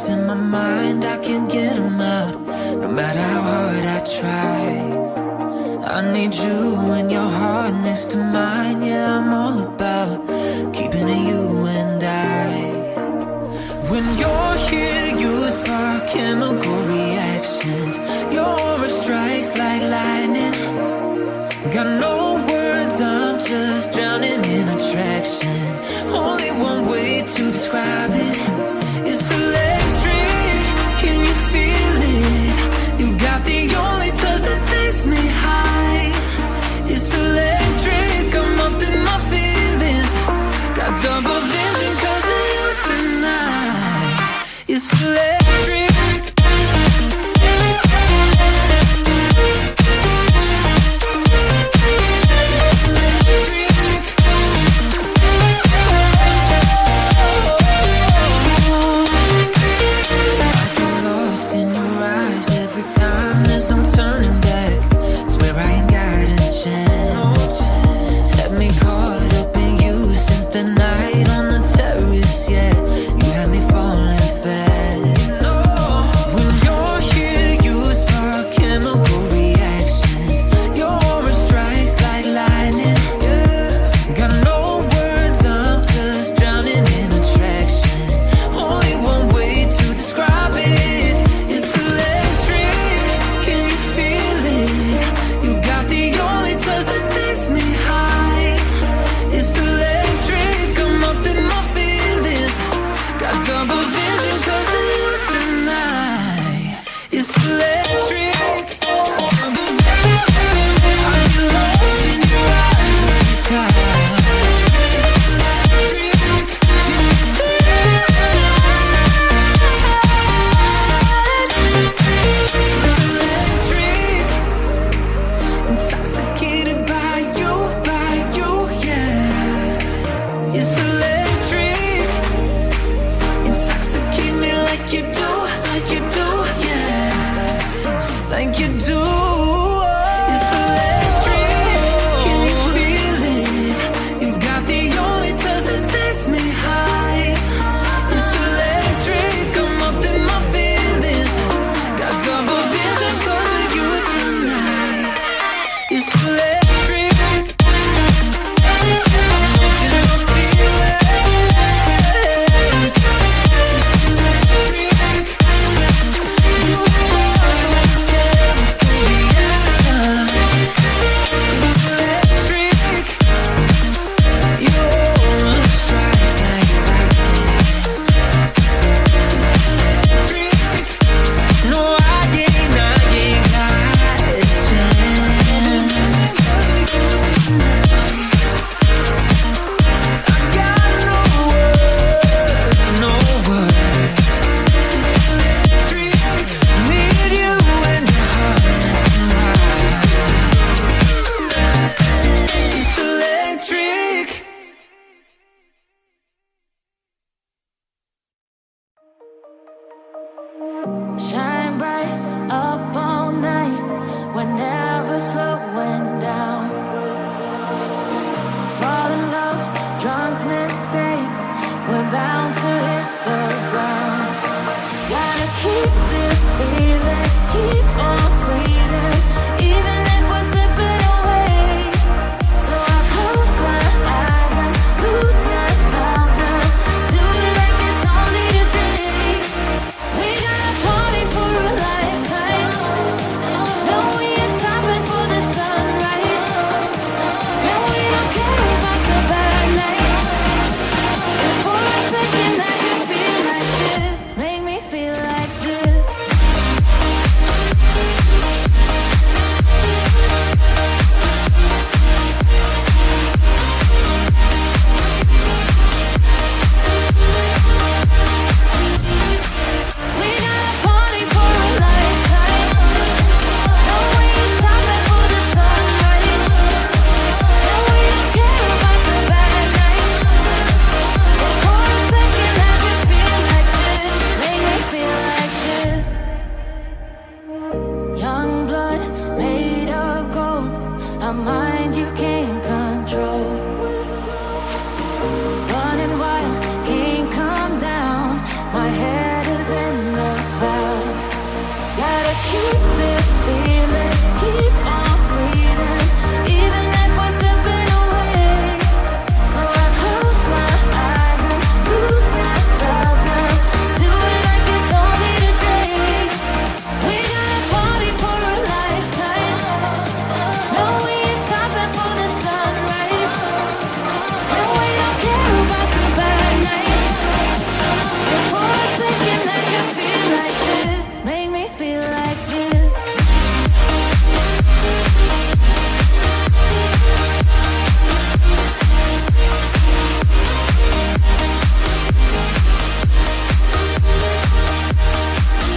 thoughts in my mind, I can't get them out, no matter how hard I try. I need you and your heart next to mine. Yeah, I'm all about keeping it you and I. When you're here, you spark chemical reactions. Your aura strikes like lightning. Got no words, I'm just drowning in attraction. Only one way to describe it. It's electric, can you feel it? You got the only touch that takes me high. It's electric, I'm up in my feelings. Got double vision 'cause of you tonight. It's electric. Can you keep this feeling, keep on